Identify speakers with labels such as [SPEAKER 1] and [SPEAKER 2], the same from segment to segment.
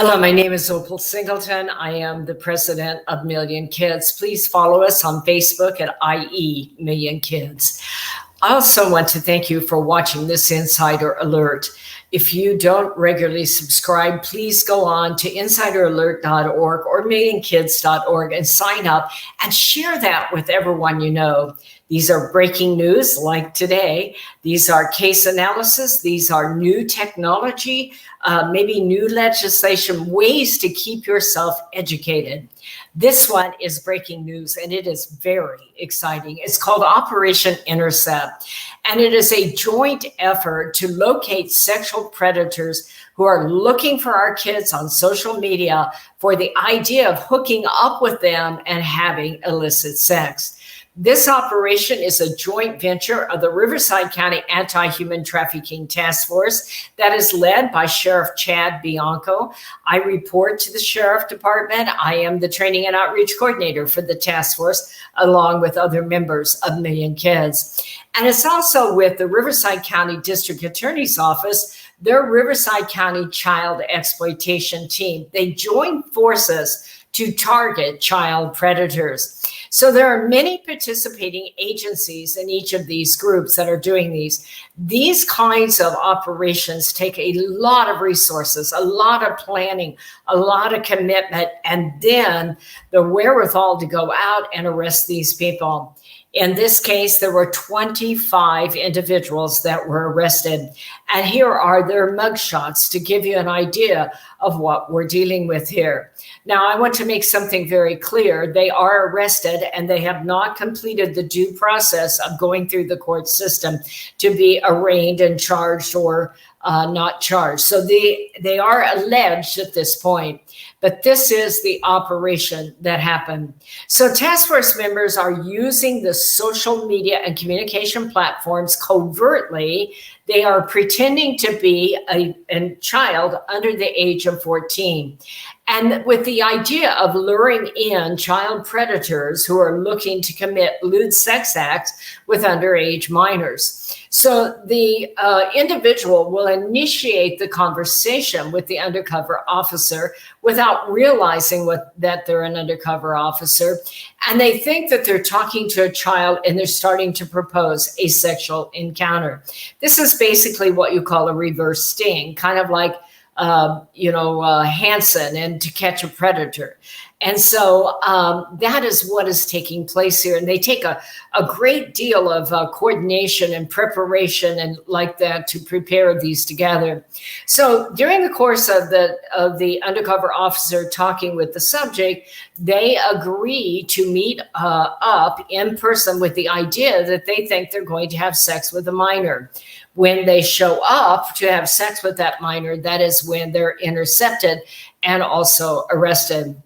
[SPEAKER 1] Hello, my name is Opal Singleton. I am the president of Million Kids. Please follow us on Facebook at IE Million Kids. I also want to thank you for watching this Insider Alert. If you don't regularly subscribe, please go on to insideralert.org or millionkids.org and sign up and share that with everyone you know. These are breaking news like today. These are case analysis. These are new technology, maybe new legislation, ways to keep yourself educated. This one is breaking news, and it is very exciting. It's called Operation Intercept, and it is a joint effort to locate sexual predators who are looking for our kids on social media for the idea of hooking up with them and having illicit sex. This operation is a joint venture of the Riverside County Anti-Human Trafficking Task Force that is led by Sheriff Chad Bianco. I report to the Sheriff Department. I am the Training and Outreach Coordinator for the task force, along with other members of Million Kids. And it's also with the Riverside County District Attorney's Office, their Riverside County Child Exploitation Team. They join forces to target child predators. So there are many participating agencies in each of these groups that are doing these. These kinds of operations take a lot of resources, a lot of planning, a lot of commitment, and then the wherewithal to go out and arrest these people. In this case, there were 25 individuals that were arrested. And here are their mugshots to give you an idea of what we're dealing with here. Now, I want to make something very clear. They are arrested and they have not completed the due process of going through the court system to be arraigned and charged or not charged. So they are alleged at this point, but this is the operation that happened. So task force members are using the social media and communication platforms covertly. They are pretending to be a child under the age of 14. And with the idea of luring in child predators who are looking to commit lewd sex acts with underage minors. So the individual will initiate the conversation with the undercover officer without realizing that they're an undercover officer. And they think that they're talking to a child and they're starting to propose a sexual encounter. This is basically what you call a reverse sting, kind of like Hansen and To Catch a Predator. And so that is what is taking place here. And they take a great deal of coordination and preparation and like that to prepare these together. So during the course of the undercover officer talking with the subject, they agree to meet up in person with the idea that they think they're going to have sex with a minor. When they show up to have sex with that minor, that is when they're intercepted and also arrested.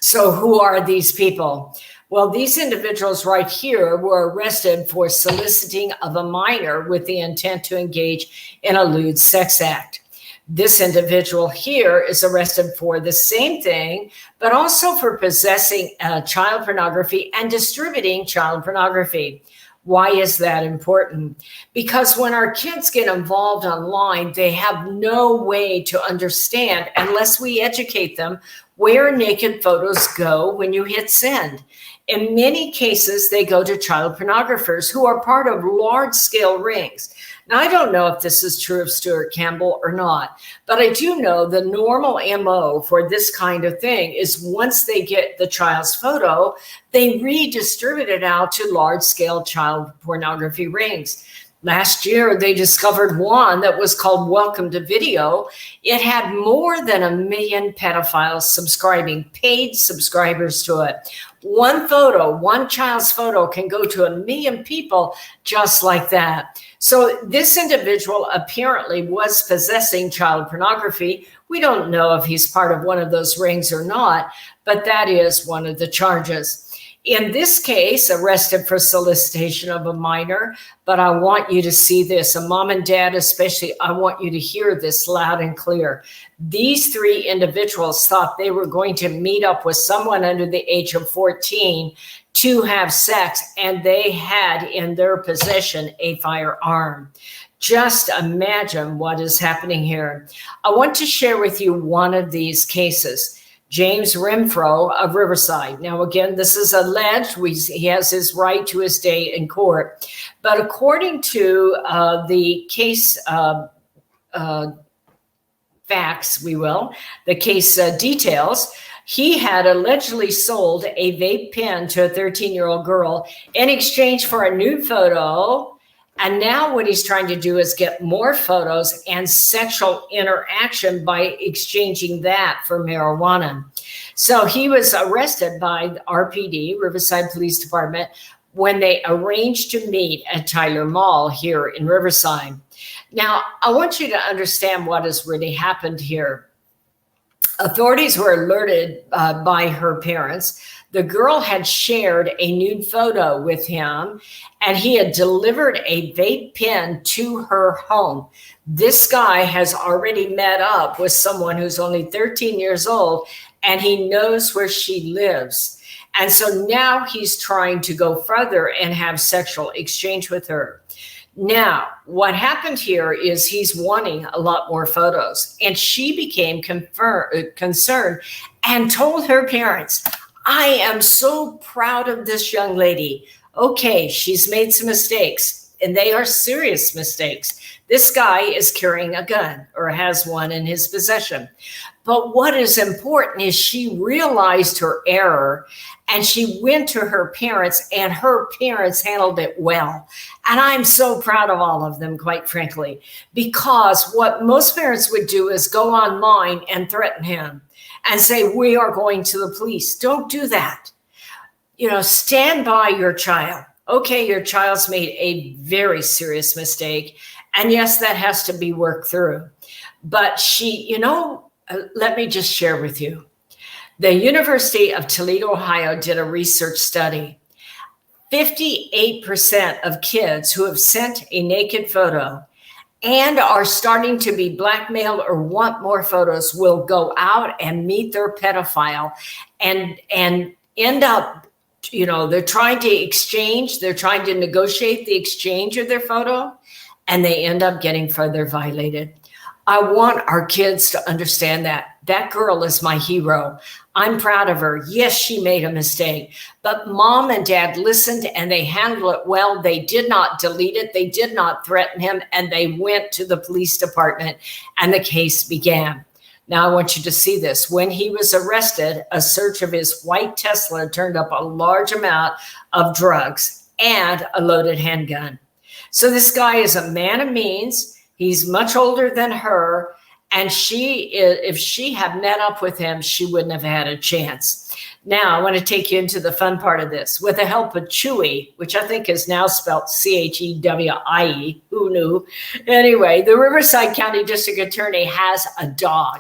[SPEAKER 1] So who are these people? Well, these individuals right here were arrested for soliciting of a minor with the intent to engage in a lewd sex act. This individual here is arrested for the same thing, but also for possessing child pornography and distributing child pornography. Why is that important? Because when our kids get involved online, they have no way to understand, unless we educate them, where naked photos go when you hit send. In many cases, they go to child pornographers who are part of large-scale rings. Now, I don't know if this is true of Stuart Campbell or not, but I do know the normal MO for this kind of thing is once they get the child's photo, they redistribute it out to large-scale child pornography rings. Last year, they discovered one that was called Welcome to Video. It had more than 1 million pedophiles subscribing, paid subscribers to it. One photo, one child's photo can go to 1 million people just like that. So this individual apparently was possessing child pornography. We don't know if he's part of one of those rings or not, but that is one of the charges. In this case, arrested for solicitation of a minor, but I want you to see this, and mom and dad especially, I want you to hear this loud and clear. These three individuals thought they were going to meet up with someone under the age of 14 to have sex, and they had in their possession a firearm. Just imagine what is happening here. I want to share with you one of these cases. James Renfro of Riverside. Now, again, this is alleged. He has his right to his day in court. But according to the case facts, the case details, he had allegedly sold a vape pen to a 13-year-old girl in exchange for a nude photo. And now what he's trying to do is get more photos and sexual interaction by exchanging that for marijuana. So he was arrested by the RPD, Riverside Police Department, when they arranged to meet at Tyler Mall here in Riverside. Now, I want you to understand what has really happened here. Authorities were alerted by her parents. The girl had shared a nude photo with him, and he had delivered a vape pen to her home. This guy has already met up with someone who's only 13 years old, and he knows where she lives. And so now he's trying to go further and have sexual exchange with her. Now, what happened here is he's wanting a lot more photos, and she became concerned and told her parents, I am so proud of this young lady. Okay, she's made some mistakes, and they are serious mistakes. This guy is carrying a gun or has one in his possession. But what is important is she realized her error, and she went to her parents, and her parents handled it well. And I'm so proud of all of them, quite frankly, because what most parents would do is go online and threaten him and say, we are going to the police. Don't do that. Stand by your child. Okay, your child's made a very serious mistake. And yes, that has to be worked through. But let me just share with you. The University of Toledo, Ohio did a research study. 58% of kids who have sent a naked photo and are starting to be blackmailed or want more photos will go out and meet their pedophile and end up, they're trying to negotiate the exchange of their photo, and they end up getting further violated. I want our kids to understand that girl is my hero. I'm proud of her. Yes, she made a mistake, but mom and dad listened and they handled it well. They did not delete it. They did not threaten him, and they went to the police department and the case began. Now I want you to see this. When he was arrested, a search of his white Tesla turned up a large amount of drugs and a loaded handgun. So this guy is a man of means. He's much older than her. And if she had met up with him, she wouldn't have had a chance. Now, I want to take you into the fun part of this. With the help of Chewy, which I think is now spelled Chewie, who knew? Anyway, the Riverside County District Attorney has a dog.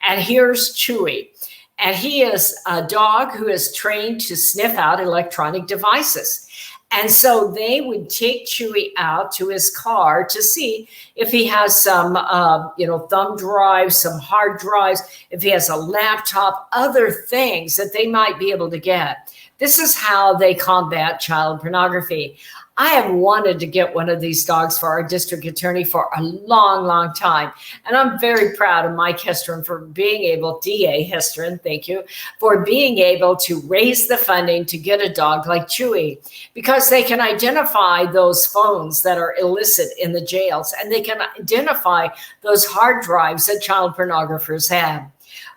[SPEAKER 1] And here's Chewy. And he is a dog who is trained to sniff out electronic devices. And so they would take Chewy out to his car to see if he has some, thumb drives, some hard drives, if he has a laptop, other things that they might be able to get. This is how they combat child pornography. I have wanted to get one of these dogs for our district attorney for a long, long time. And I'm very proud of Mike Hestron for being able, DA Hestron, thank you, for being able to raise the funding to get a dog like Chewy, because they can identify those phones that are illicit in the jails, and they can identify those hard drives that child pornographers have.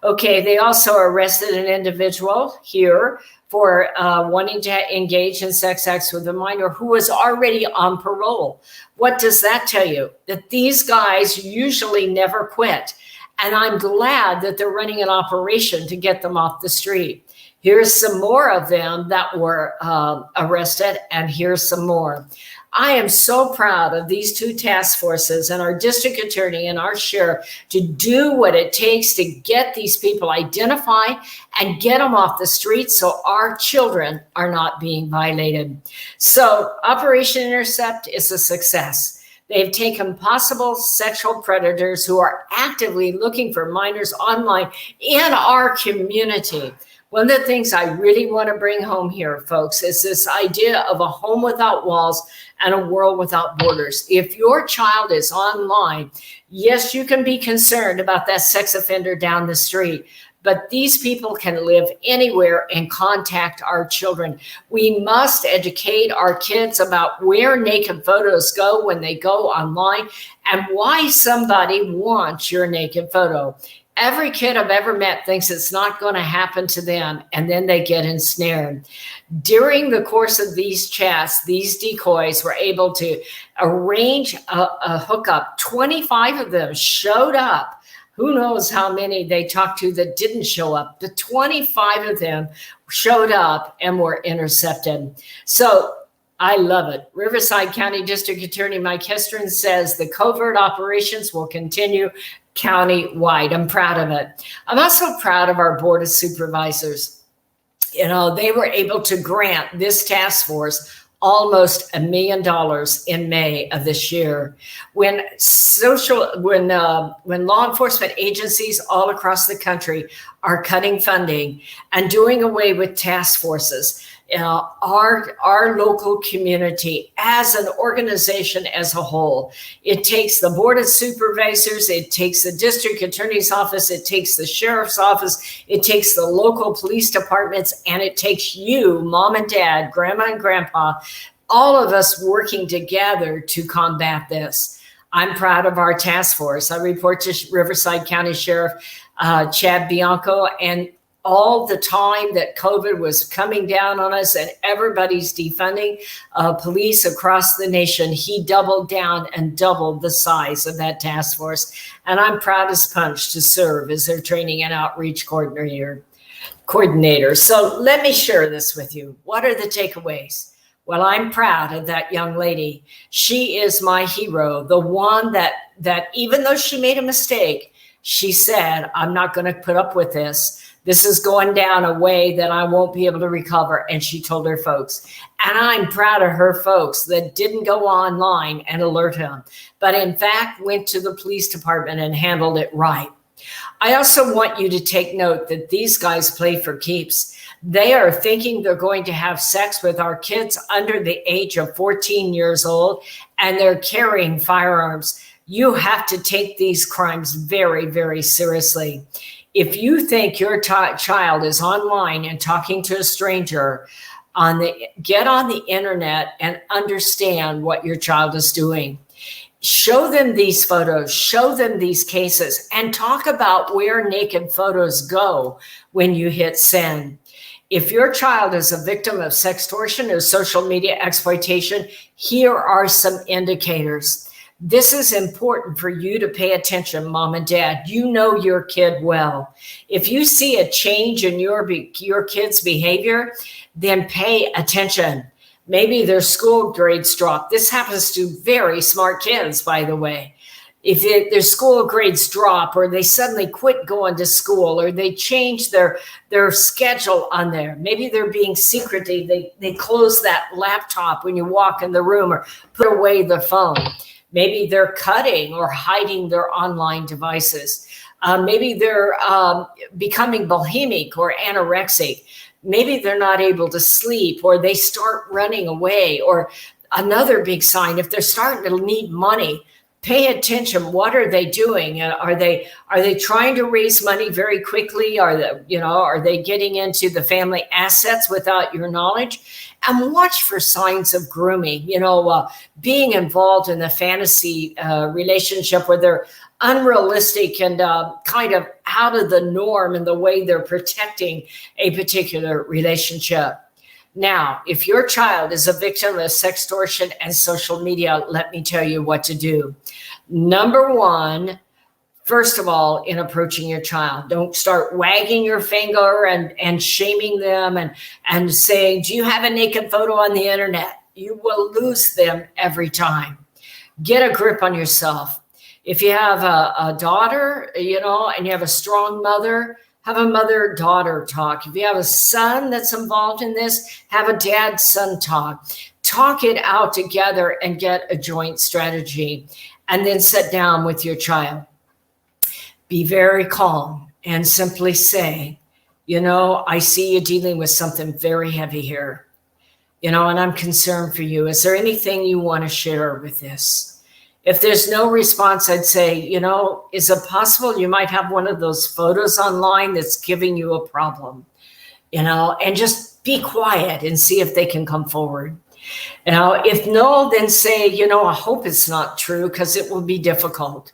[SPEAKER 1] Okay, they also arrested an individual here for wanting to engage in sex acts with a minor who was already on parole. What does that tell you? That these guys usually never quit. And I'm glad that they're running an operation to get them off the street. Here's some more of them that were arrested, and here's some more. I am so proud of these two task forces and our district attorney and our sheriff to do what it takes to get these people identified and get them off the street so our children are not being violated. So Operation Intercept is a success. They've taken possible sexual predators who are actively looking for minors online in our community. One of the things I really want to bring home here, folks, is this idea of a home without walls and a world without borders. If your child is online, yes, you can be concerned about that sex offender down the street, but these people can live anywhere and contact our children. We must educate our kids about where naked photos go when they go online and why somebody wants your naked photo. Every kid I've ever met thinks it's not going to happen to them, and then they get ensnared. During the course of these chats, these decoys were able to arrange a hookup. 25 of them showed up. Who knows how many they talked to that didn't show up. The 25 of them showed up and were intercepted. So I love it. Riverside County District Attorney Mike Hestron says the covert operations will continue county-wide. I'm proud of it. I'm also proud of our Board of Supervisors. You know, they were able to grant this task force almost $1 million in May of this year. When law enforcement agencies all across the country are cutting funding and doing away with task forces, our local community as an organization as a whole, it takes the Board of Supervisors, it takes the district attorney's office, it takes the sheriff's office, it takes the local police departments, and it takes you, mom and dad, grandma and grandpa, all of us working together to combat this. I'm proud of our task force. I report to Riverside County Sheriff Chad Bianco, and all the time that COVID was coming down on us and everybody's defunding police across the nation, he doubled down and doubled the size of that task force. And I'm proud as punch to serve as their training and outreach coordinator. So let me share this with you. What are the takeaways? Well, I'm proud of that young lady. She is my hero, the one that even though she made a mistake, she said, I'm not going to put up with this. This is going down a way that I won't be able to recover. And she told her folks. And I'm proud of her folks that didn't go online and alert him, but in fact went to the police department and handled it right. I also want you to take note that these guys play for keeps. They are thinking they're going to have sex with our kids under the age of 14 years old, and they're carrying firearms. You have to take these crimes very, very seriously. If you think your child is online and talking to a stranger, get on the internet and understand what your child is doing. Show them these photos, show them these cases, and talk about where naked photos go when you hit send. If your child is a victim of sextortion or social media exploitation, here are some indicators. This is important for you to pay attention, mom and dad. You know your kid well. If you see a change in your kid's behavior, then pay attention. Maybe their school grades drop. This happens to very smart kids, by the way. If their school grades drop, or they suddenly quit going to school, or they change their schedule on there. Maybe they're being secretive. They close that laptop when you walk in the room, or put away the phone. Maybe they're cutting or hiding their online devices. Maybe they're becoming bulimic or anorexic. Maybe they're not able to sleep, or they start running away. Or another big sign, if they're starting to need money, pay attention. What are they doing? Are they trying to raise money very quickly? Are they getting into the family assets without your knowledge? And watch for signs of grooming, being involved in the fantasy relationship where they're unrealistic and kind of out of the norm in the way they're protecting a particular relationship. Now, if your child is a victim of sextortion and social media, let me tell you what to do. Number one, first of all, in approaching your child, don't start wagging your finger and shaming them and saying, do you have a naked photo on the internet? You will lose them every time. Get a grip on yourself. If you have a daughter, and you have a strong mother, have a mother-daughter talk. If you have a son that's involved in this, have a dad-son talk. Talk it out together and get a joint strategy, and then sit down with your child. Be very calm and simply say, I see you dealing with something very heavy here. and I'm concerned for you. Is there anything you want to share with this? If there's no response, I'd say, is it possible you might have one of those photos online that's giving you a problem? And just be quiet and see if they can come forward. If no, then say, I hope it's not true, because it will be difficult.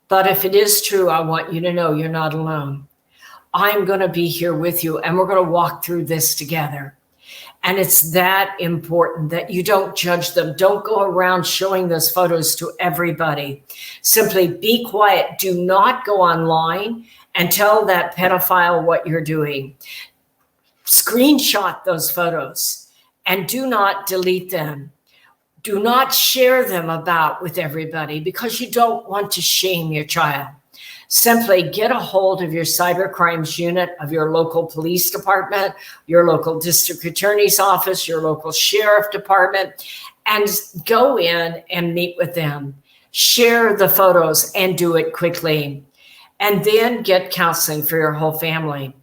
[SPEAKER 1] But if it is true, I want you to know you're not alone. I'm going to be here with you, and we're going to walk through this together. And it's that important that you don't judge them. Don't go around showing those photos to everybody. Simply be quiet. Do not go online and tell that pedophile what you're doing. Screenshot those photos and do not delete them. Do not share them about with everybody, because you don't want to shame your child. Simply get a hold of your cyber crimes unit of your local police department, your local district attorney's office, your local sheriff department, and go in and meet with them. Share the photos and do it quickly. And then get counseling for your whole family.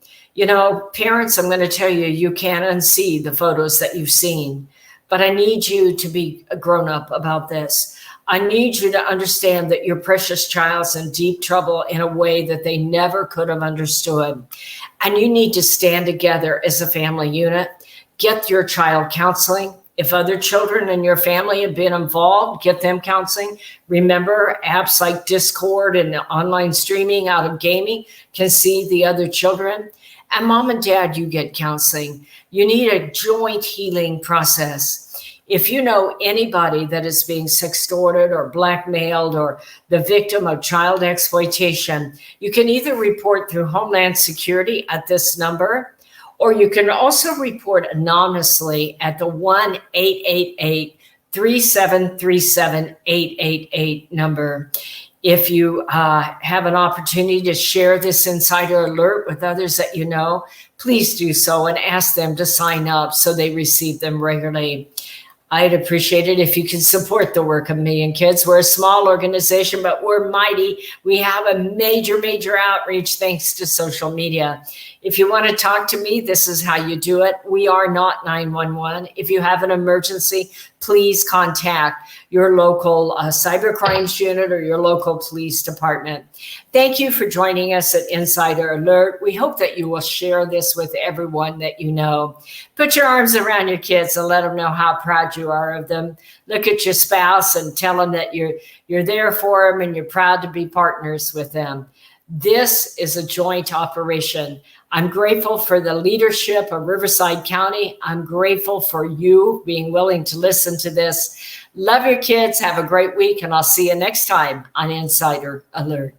[SPEAKER 1] Parents, I'm going to tell you, you can't unsee the photos that you've seen, but I need you to be a grown-up about this. I need you to understand that your precious child's in deep trouble in a way that they never could have understood. And you need to stand together as a family unit. Get your child counseling. If other children in your family have been involved, get them counseling. Remember, apps like Discord and online streaming out of gaming can see the other children. And mom and dad, you get counseling. You need a joint healing process. If you know anybody that is being sextorted or blackmailed or the victim of child exploitation, you can either report through Homeland Security at this number, or you can also report anonymously at the 1-888-3737-888 number. If you have an opportunity to share this insider alert with others that you know, please do so and ask them to sign up so they receive them regularly. I'd appreciate it if you could support the work of Million Kids. We're a small organization, but we're mighty. We have a major, major outreach thanks to social media. If you want to talk to me, this is how you do it. We are not 911. If you have an emergency, please contact your local cyber crimes unit or your local police department. Thank you for joining us at Insider Alert. We hope that you will share this with everyone that you know. Put your arms around your kids and let them know how proud you are of them. Look at your spouse and tell them that you're there for them and you're proud to be partners with them. This is a joint operation. I'm grateful for the leadership of Riverside County. I'm grateful for you being willing to listen to this. Love your kids. Have a great week, and I'll see you next time on Insider Alert.